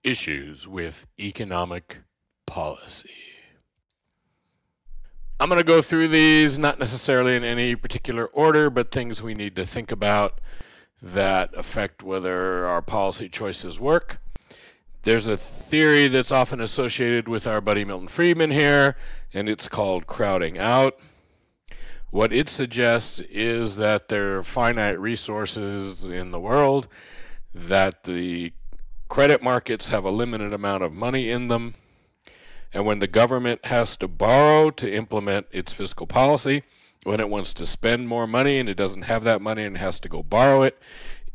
Issues with economic policy. I'm going to go through these, not necessarily in any particular order, but things we need to think about that affect whether our policy choices work. There's a theory that's often associated with our buddy Milton Friedman here, and it's called crowding out. What it suggests is that there are finite resources in the world, that the credit markets have a limited amount of money in them, and when the government has to borrow to implement its fiscal policy, when it wants to spend more money and it doesn't have that money and has to go borrow it,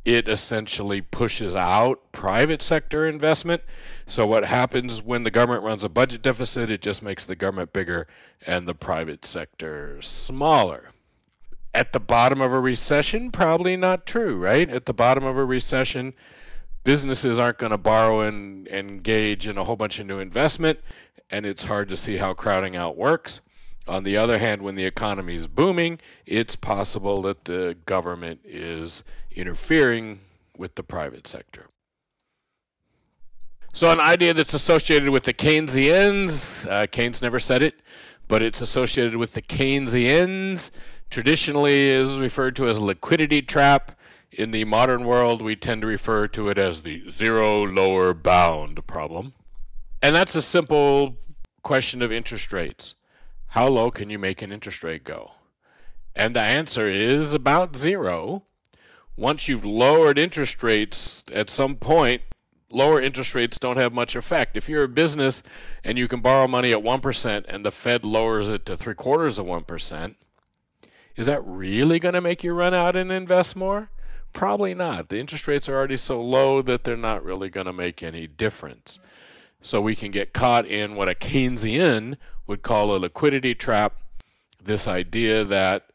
it essentially pushes out private sector investment. So what happens when the government runs a budget deficit, it just makes the government bigger and the private sector smaller. At the bottom of a recession, probably not true, right? At the bottom of a recession, businesses aren't going to borrow and engage in a whole bunch of new investment, and it's hard to see how crowding out works. On the other hand, when the economy is booming, it's possible that the government is interfering with the private sector. So an idea that's associated with the Keynesians, Keynes never said it, but it's associated with the Keynesians, traditionally is referred to as liquidity trap. In the modern world, we tend to refer to it as the zero lower bound problem. And that's a simple question of interest rates. How low can you make an interest rate go? And the answer is about zero. Once you've lowered interest rates, at some point, lower interest rates don't have much effect. If you're a business and you can borrow money at 1% and the Fed lowers it to 0.75%, is that really going to make you run out and invest more? Probably not. The interest rates are already so low that they're not really going to make any difference. So we can get caught in what a Keynesian would call a liquidity trap, this idea that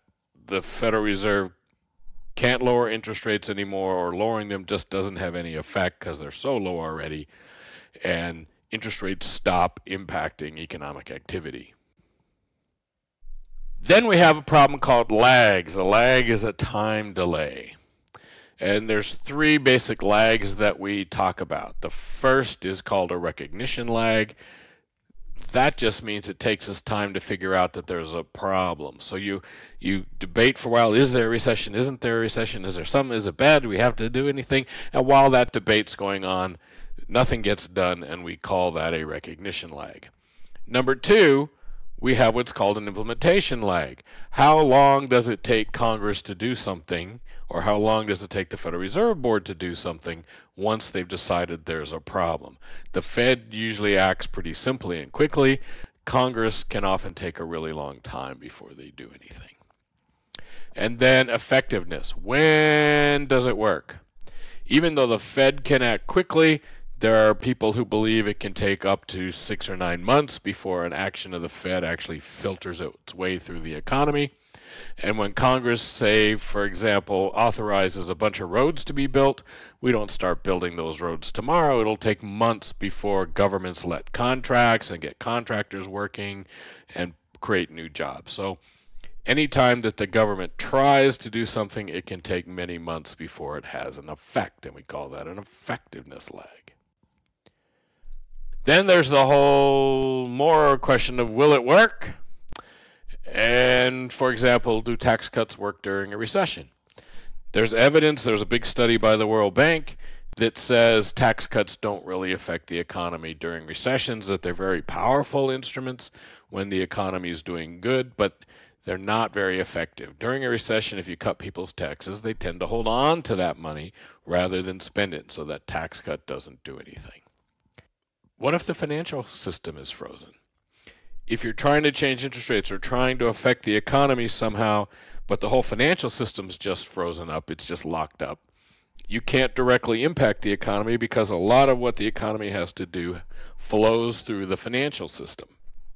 the Federal Reserve can't lower interest rates anymore, or lowering them just doesn't have any effect because they're so low already, and interest rates stop impacting economic activity. Then we have a problem called lags. A lag is a time delay. And there's three basic lags that we talk about. The first is called a recognition lag. That just means it takes us time to figure out that there's a problem. So you debate for a while, is there a recession? Isn't there a recession? Is there something? Is it bad? Do we have to do anything? And while that debate's going on, nothing gets done, and we call that a recognition lag. Number two, we have what's called an implementation lag. How long does it take Congress to do something, or how long does it take the Federal Reserve Board to do something once they've decided there's a problem? The Fed usually acts pretty simply and quickly. Congress can often take a really long time before they do anything. And then effectiveness. When does it work? Even though the Fed can act quickly, there are people who believe it can take up to 6 or 9 months before an action of the Fed actually filters its way through the economy. And when Congress, say, for example, authorizes a bunch of roads to be built, we don't start building those roads tomorrow. It'll take months before governments let contracts and get contractors working and create new jobs. So anytime that the government tries to do something, it can take many months before it has an effect, and we call that an effectiveness lag. Then there's the whole more question of, will it work? And, for example, do tax cuts work during a recession? There's evidence, there's a big study by the World Bank that says tax cuts don't really affect the economy during recessions, that they're very powerful instruments when the economy is doing good, but they're not very effective. During a recession, if you cut people's taxes, they tend to hold on to that money rather than spend it, so that tax cut doesn't do anything. What if the financial system is frozen? If you're trying to change interest rates or trying to affect the economy somehow, but the whole financial system's just frozen up, it's just locked up, you can't directly impact the economy because a lot of what the economy has to do flows through the financial system.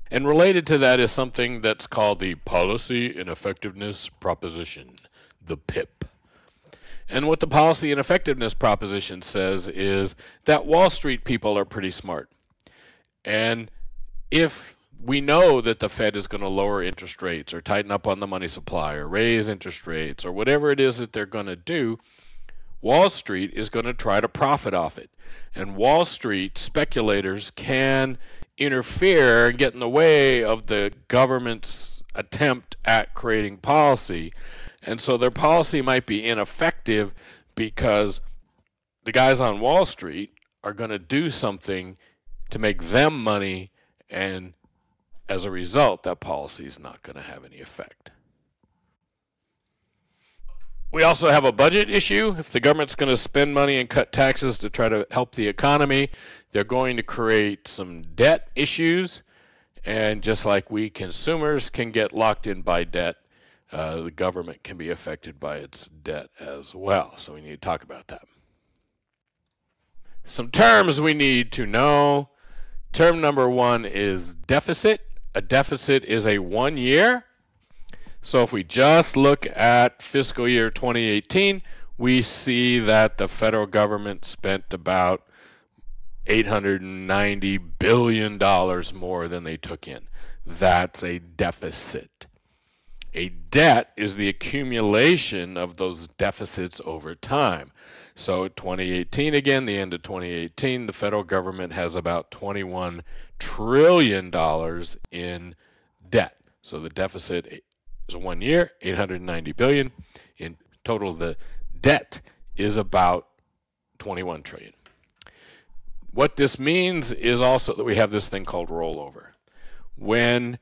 And related to that is something that's called the Policy and Effectiveness Proposition, the PIP. And what the Policy and Effectiveness Proposition says is that Wall Street people are pretty smart. And if we know that the Fed is going to lower interest rates or tighten up on the money supply or raise interest rates or whatever it is that they're going to do, Wall Street is going to try to profit off it. And Wall Street speculators can interfere and get in the way of the government's attempt at creating policy. And so their policy might be ineffective because the guys on Wall Street are going to do something to make them money, and as a result, that policy is not going to have any effect. We also have a budget issue. If the government's going to spend money and cut taxes to try to help the economy, they're going to create some debt issues. And just like we consumers can get locked in by debt, the government can be affected by its debt as well. So we need to talk about that. Some terms we need to know. Term number one is deficit. A deficit is a 1 year. So if we just look at fiscal year 2018, we see that the federal government spent about $890 billion more than they took in. That's a deficit. A debt is the accumulation of those deficits over time. So 2018, again, the end of 2018, the federal government has about $21 trillion in debt. So the deficit is 1 year, $890 billion. In total, the debt is about $21 trillion. What this means is also that we have this thing called rollover. When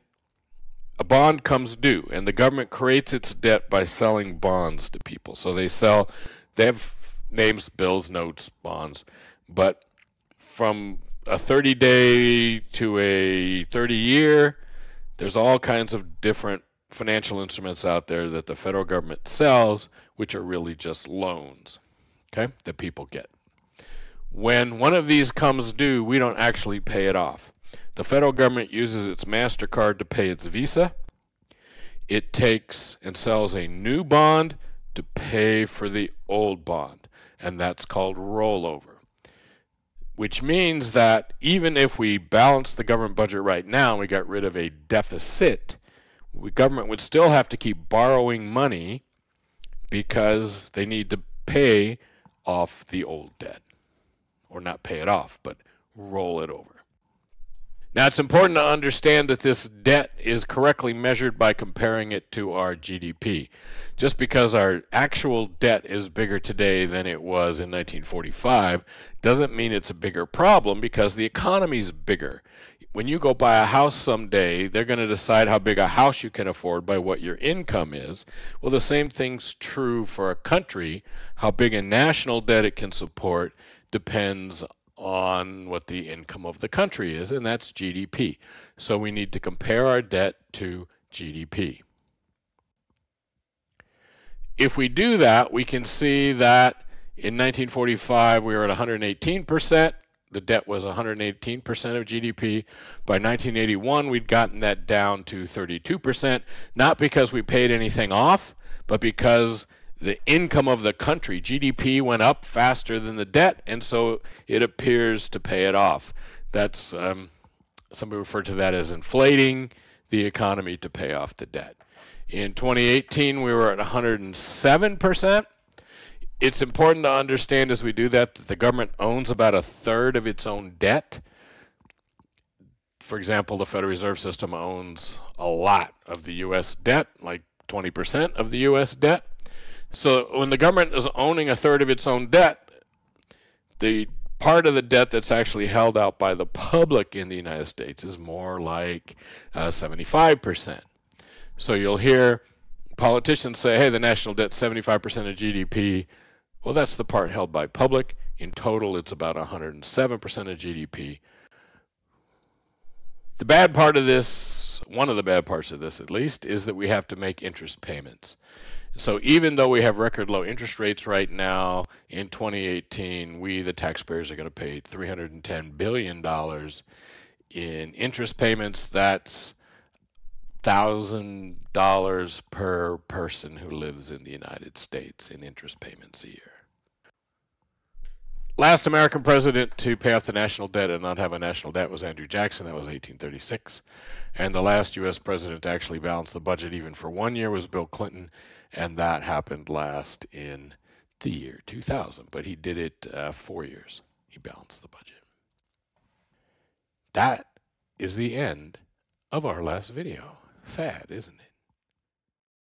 a bond comes due, and the government creates its debt by selling bonds to people. So they have names, bills, notes, bonds, but from a 30-day to a 30-year, there's all kinds of different financial instruments out there that the federal government sells, which are really just loans, okay, that people get. When one of these comes due, we don't actually pay it off. The federal government uses its MasterCard to pay its Visa. It takes and sells a new bond to pay for the old bond, and that's called rollover. Which means that even if we balance the government budget right now and we got rid of a deficit, the government would still have to keep borrowing money because they need to pay off the old debt. Or not pay it off, but roll it over. Now, it's important to understand that this debt is correctly measured by comparing it to our GDP. Just because our actual debt is bigger today than it was in 1945 doesn't mean it's a bigger problem, because the economy's bigger. When you go buy a house someday, they're going to decide how big a house you can afford by what your income is. Well, the same thing's true for a country. How big a national debt it can support depends on what the income of the country is, and that's GDP. So we need to compare our debt to GDP. If we do that, we can see that in 1945 we were at 118%. The debt was 118% of GDP. By 1981, we'd gotten that down to 32%, not because we paid anything off, but because the income of the country, GDP, went up faster than the debt, and so it appears to pay it off. That's somebody referred to that as inflating the economy to pay off the debt. In 2018, we were at 107%. It's important to understand as we do that the government owns about a third of its own debt. For example, the Federal Reserve System owns a lot of the U.S. debt, like 20% of the U.S. debt. So when the government is owning a third of its own debt, the part of the debt that's actually held out by the public in the United States is more like 75%. So you'll hear politicians say, hey, the national debt's 75% of GDP. Well, that's the part held by public. In total, it's about 107% of GDP. The bad part of this, one of the bad parts of this at least, is that we have to make interest payments. So even though we have record low interest rates right now, in 2018, we, the taxpayers, are going to pay $310 billion in interest payments. That's $1,000 per person who lives in the United States in interest payments a year. Last American president to pay off the national debt and not have a national debt was Andrew Jackson. That was 1836. And the last U.S. president to actually balance the budget even for 1 year was Bill Clinton, and that happened last in the year 2000, but he did it 4 years. He balanced the budget. That is the end of our last video. Sad, isn't it?